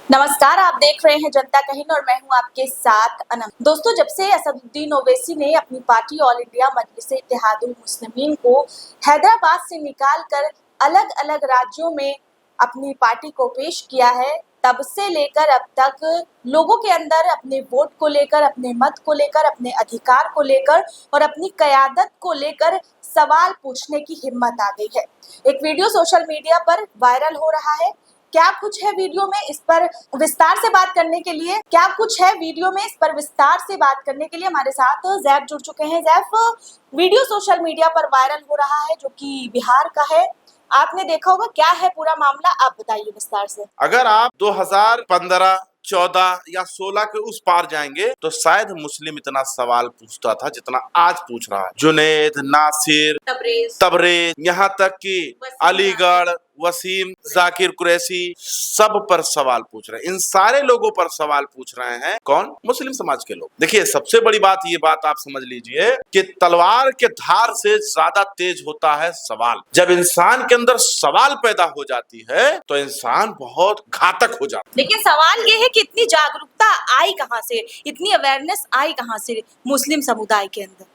नमस्कार, आप देख रहे हैं जनता कहिन और मैं हूं आपके साथ अनम। दोस्तों, जब से असदुद्दीन ओवैसी ने अपनी पार्टी ऑल इंडिया मजलिस-ए-इत्तेहादुल मुस्लिमीन को हैदराबाद से निकालकर अलग-अलग राज्यों में अपनी पार्टी को पेश किया है, तब से लेकर अब तक लोगों के अंदर अपने वोट को लेकर, अपने मत को लेकर, अपने अधिकार को लेकर और अपनी क़यादत को लेकर सवाल पूछने की हिम्मत आ गई है। एक वीडियो सोशल मीडिया पर वायरल हो रहा है। क्या कुछ है वीडियो में, इस पर विस्तार से बात करने के लिए हमारे साथ ज़ैफ जुड़ चुके हैं। ज़ैफ, वीडियो सोशल मीडिया पर वायरल हो रहा है जो कि बिहार का है। आपने देखा होगा, क्या है पूरा मामला, आप बताइए विस्तार से। अगर आप 2015, 14 या 16 के उस पार जाएंगे तो शायद मुस्लिम इतना सवाल पूछता था जितना आज पूछ रहा है। जुनैद, नासिर, तबरेज, यहाँ तक कि अलीगढ़, वसीम, जाकिर कुरैशी सब पर सवाल पूछ रहे हैं। इन सारे लोगों पर सवाल पूछ रहे हैं कौन? मुस्लिम समाज के लोग। देखिए, सबसे बड़ी बात ये बात आप समझ लीजिए कि तलवार के धार से ज्यादा तेज होता है सवाल। जब इंसान के अंदर सवाल पैदा हो जाती है तो इंसान बहुत घातक हो जाता है। लेकिन सवाल ये है कि इतनी जागरूकता आई कहाँ से, इतनी अवेयरनेस आई कहाँ से मुस्लिम समुदाय के अंदर?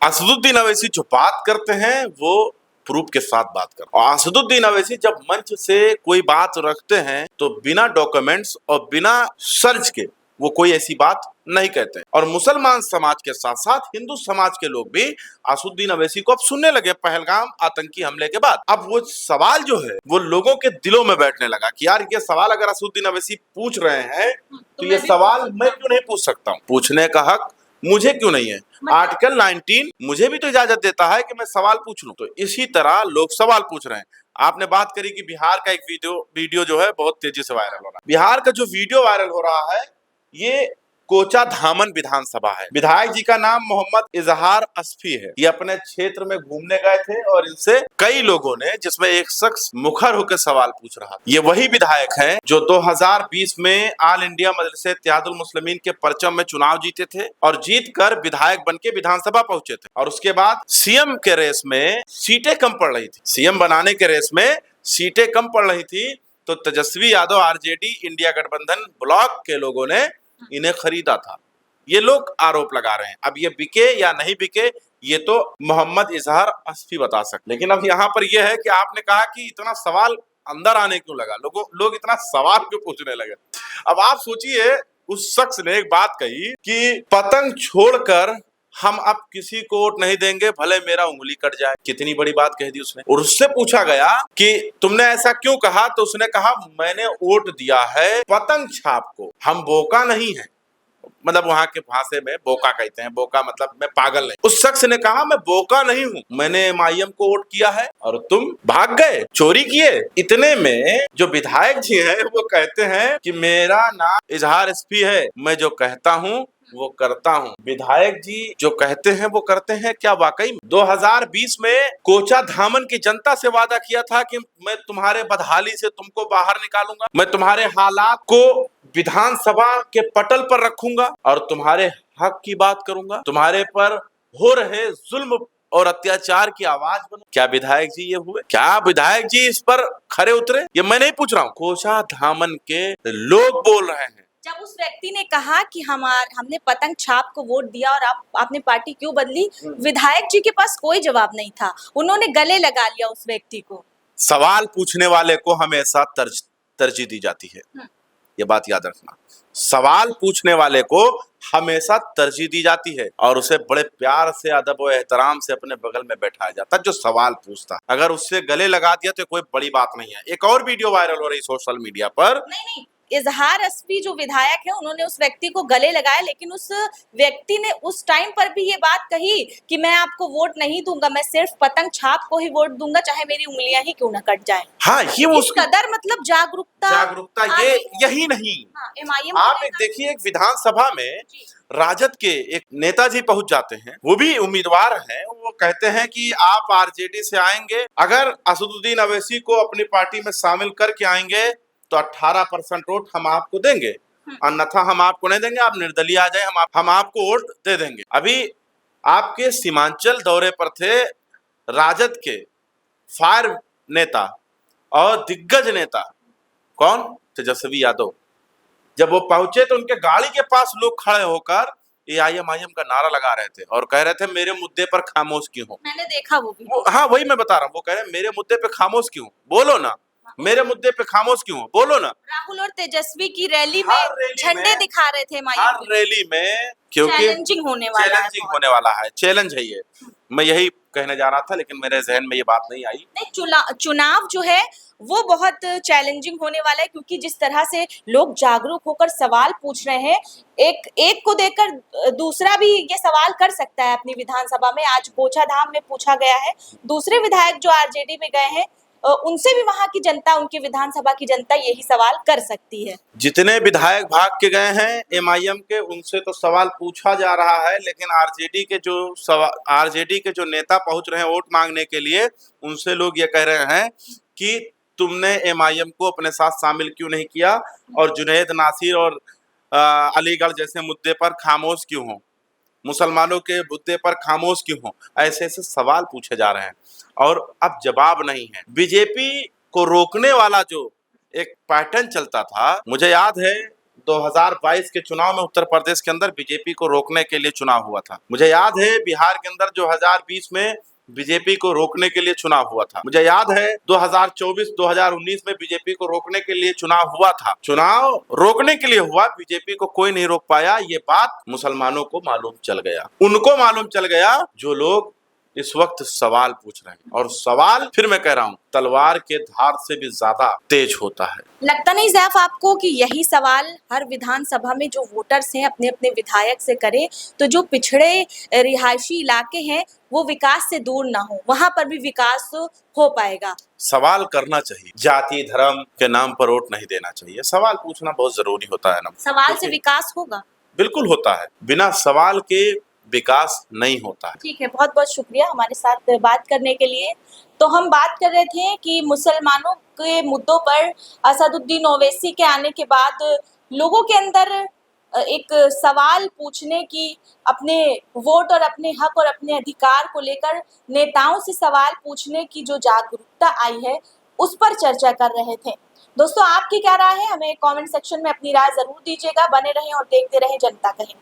असदुद्दीन अवैसी जो बात करते हैं वो प्रूफ के साथ बात करते हैं। और असदुद्दीन अवैसी जब मंच से कोई बात रखते हैं तो बिना डॉक्यूमेंट्स और बिना सर्च के वो कोई ऐसी बात नहीं कहते। और मुसलमान समाज के साथ साथ हिंदू समाज के लोग भी असदुद्दीन अवैसी को अब सुनने लगे पहलगाम आतंकी हमले के बाद। अब वो सवाल जो है वो लोगों के दिलों में बैठने लगा कि यार, ये सवाल अगर असदुद्दीन अवैसी पूछ रहे हैं तो ये सवाल मैं क्यों नहीं पूछ सकता हूँ? पूछने का हक मुझे क्यों नहीं है? आर्टिकल 19 मुझे भी तो इजाजत देता है कि मैं सवाल पूछ लूं। तो इसी तरह लोग सवाल पूछ रहे हैं। आपने बात करी कि बिहार का एक वीडियो जो है बहुत तेजी से वायरल हो रहा है। बिहार का जो वीडियो वायरल हो रहा है ये कोचाधामन विधानसभा है। विधायक जी का नाम मोहम्मद इजहार अस्फी है। ये अपने क्षेत्र में घूमने गए थे और इनसे कई लोगों ने, जिसमें एक शख्स मुखर होकर सवाल पूछ रहा। ये वही विधायक हैं जो 2020 में ऑल इंडिया मजलिस-ए-इत्तेहादुल मुस्लिमीन के परचम में चुनाव जीते थे और जीत कर विधायक बन के विधानसभा पहुंचे थे। और उसके बाद सीएम के रेस में सीटें कम पड़ रही थी। सीएम बनाने के रेस में सीटें कम पड़ रही थी तो तेजस्वी यादव आरजेडी इंडिया गठबंधन ब्लॉक के लोगों ने इन्हें खरीदा था। ये लोग आरोप लगा रहे हैं। अब ये बिके या नहीं बिके ये तो मोहम्मद इजहार अस्फी बता सकते। लेकिन अब यहाँ पर यह है कि आपने कहा कि इतना सवाल अंदर आने क्यों लगा, लोग इतना सवाल क्यों पूछने लगे। अब आप सोचिए, उस शख्स ने एक बात कही कि पतंग छोड़कर हम अब किसी को वोट नहीं देंगे, भले मेरा उंगली कट जाए। कितनी बड़ी बात कह दी उसने। और उससे पूछा गया कि तुमने ऐसा क्यों कहा, तो उसने कहा मैंने वोट दिया है पतंग छाप को, हम बोका नहीं है। मतलब वहां के भाषा में बोका कहते हैं। बोका मतलब मैं पागल नहीं। उस शख्स ने कहा मैं बोका नहीं हूँ, मैंने एमआईएम को वोट किया है और तुम भाग गए, चोरी किए। इतने में जो विधायक जी हैं वो कहते हैं कि मेरा नाम इजहार एसपी है, मैं जो कहता हूँ वो करता हूँ। विधायक जी जो कहते हैं वो करते हैं। क्या वाकई में 2020 में कोचाधामन की जनता से वादा किया था कि मैं तुम्हारे बदहाली से तुमको बाहर निकालूंगा, मैं तुम्हारे हालात को विधानसभा के पटल पर रखूंगा और तुम्हारे हक की बात करूंगा, तुम्हारे पर हो रहे जुल्म और अत्याचार की आवाज बनो। क्या विधायक जी ये हुए? क्या विधायक जी इस पर खरे उतरे? ये मैं नहीं पूछ रहा हूँ, कोचाधामन के लोग बोल रहे हैं। जब उस व्यक्ति ने कहा कि हमने पतंग छाप को वोट दिया और आपने पार्टी क्यों बदली, विधायक जी के पास कोई जवाब नहीं था। उन्होंने गले लगा लिया उस व्यक्ति को। सवाल पूछने वाले को हमेशा तरजीह दी जाती है, ये बात याद रखना। सवाल पूछने वाले को हमेशा तरजीह दी जाती है और उसे बड़े प्यार से, अदब और एहतराम से अपने बगल में बैठाया जाता है जो सवाल पूछता। अगर उससे गले लगा दिया तो कोई बड़ी बात नहीं है। एक और वीडियो वायरल हो रही सोशल मीडिया पर। नहीं, इजहार अस्फी जो विधायक है उन्होंने उस व्यक्ति को गले लगाया, लेकिन उस व्यक्ति ने उस टाइम पर भी ये बात कही कि मैं आपको वोट नहीं दूंगा, मैं सिर्फ पतंग छाप को ही वोट दूंगा, चाहे मेरी उंगलियां ही क्यों ना कट जाएं। हाँ, ये इस कदर मतलब जागरूकता ये यही नहीं। हाँ, आप एक देखिए, एक विधानसभा में राजद के एक नेताजी पहुंच जाते हैं, वो भी उम्मीदवार हैं। वो कहते हैं कि आप आरजेडी से आएंगे, अगर असदुद्दीन अवैसी को अपनी पार्टी में शामिल करके आएंगे तो 18% वोट हम आपको देंगे, अन्यथा हम आपको नहीं देंगे, आप निर्दलीय आ जाए, हम आपको वोट दे देंगे। अभी आपके सीमांचल दौरे पर थे राजद के फायर नेता और दिग्गज नेता, कौन? तेजस्वी यादव। जब वो पहुंचे तो उनके गाड़ी के पास लोग खड़े होकर AIM का नारा लगा रहे थे और कह रहे थे मेरे मुद्दे पर खामोश क्यों हो। मैंने देखा वो भी। हाँ, वही मैं बता रहा हूँ, वो कह रहे हैं मेरे मुद्दे पे खामोश क्यों, बोलो ना, मेरे मुद्दे पे खामोश क्यों, बोलो ना। राहुल और तेजस्वी की रैली में हर रैली झंडे में- दिखा रहे थे हर MIM में। रैली में, क्योंकि चैलेंजिंग होने वाला है चैलेंजिंग बहुत। होने वाला है, चैलेंज है ये। मैं यही कहने जा रहा था लेकिन मेरे जहन में ये बात नहीं आई। नहीं, चुनाव जो है वो बहुत चैलेंजिंग होने वाला है, क्योंकि जिस तरह से लोग जागरूक होकर सवाल पूछ रहे हैं, एक को देखकर दूसरा भी ये सवाल कर सकता है अपनी विधानसभा में। आज पोछाधाम में पूछा गया है, दूसरे विधायक जो RJD में गए हैं उनसे भी वहां की जनता, उनकी विधानसभा की जनता यही सवाल कर सकती है। जितने विधायक भाग के गए हैं MIM के, उनसे तो सवाल पूछा जा रहा है, लेकिन RJD के जो नेता पहुंच रहे हैं वोट मांगने के लिए, उनसे लोग ये कह रहे हैं कि तुमने MIM को अपने साथ शामिल क्यों नहीं किया और जुनैद नासिर और अलीगढ़ जैसे मुद्दे पर खामोश क्यों हो, मुसलमानों के मुद्दे पर खामोश क्यों हो, ऐसे ऐसे सवाल पूछे जा रहे हैं और अब जवाब नहीं है। बीजेपी को रोकने वाला जो एक पैटर्न चलता था, मुझे याद है 2022 के चुनाव में उत्तर प्रदेश के अंदर बीजेपी को रोकने के लिए चुनाव हुआ था। मुझे याद है बिहार के अंदर 2020 में बीजेपी को रोकने के लिए चुनाव हुआ था। मुझे याद है 2024-2019 में बीजेपी को रोकने के लिए चुनाव हुआ था। चुनाव रोकने के लिए हुआ, बीजेपी को कोई नहीं रोक पाया। ये बात मुसलमानों को मालूम चल गया, उनको मालूम चल गया जो लोग इस वक्त सवाल पूछ रहे हैं। और सवाल, फिर मैं कह रहा हूं, तलवार के धार से भी ज्यादा तेज होता है। लगता नहीं ज़ैफ आपको कि यही सवाल हर विधानसभा में जो वोटर्स हैं अपने अपने विधायक से करें, तो जो पिछड़े रिहायशी इलाके हैं वो विकास से दूर ना हो, वहां पर भी विकास हो पाएगा। सवाल करना चाहिए, जाति धर्म के नाम पर वोट नहीं देना चाहिए, सवाल पूछना बहुत जरूरी होता है ना। सवाल से विकास होगा? बिल्कुल होता है, बिना सवाल के विकास नहीं होता है। ठीक है, बहुत बहुत शुक्रिया हमारे साथ बात करने के लिए। तो हम बात कर रहे थे कि मुसलमानों के मुद्दों पर असदुद्दीन ओवैसी के आने के बाद लोगों के अंदर एक सवाल पूछने की, अपने वोट और अपने हक और अपने अधिकार को लेकर नेताओं से सवाल पूछने की जो जागरूकता आई है, उस पर चर्चा कर रहे थे। दोस्तों, आपकी क्या राय है? हमें कमेंट सेक्शन में अपनी राय जरूर दीजिएगा। बने रहें और देखते रहें जनता कहे।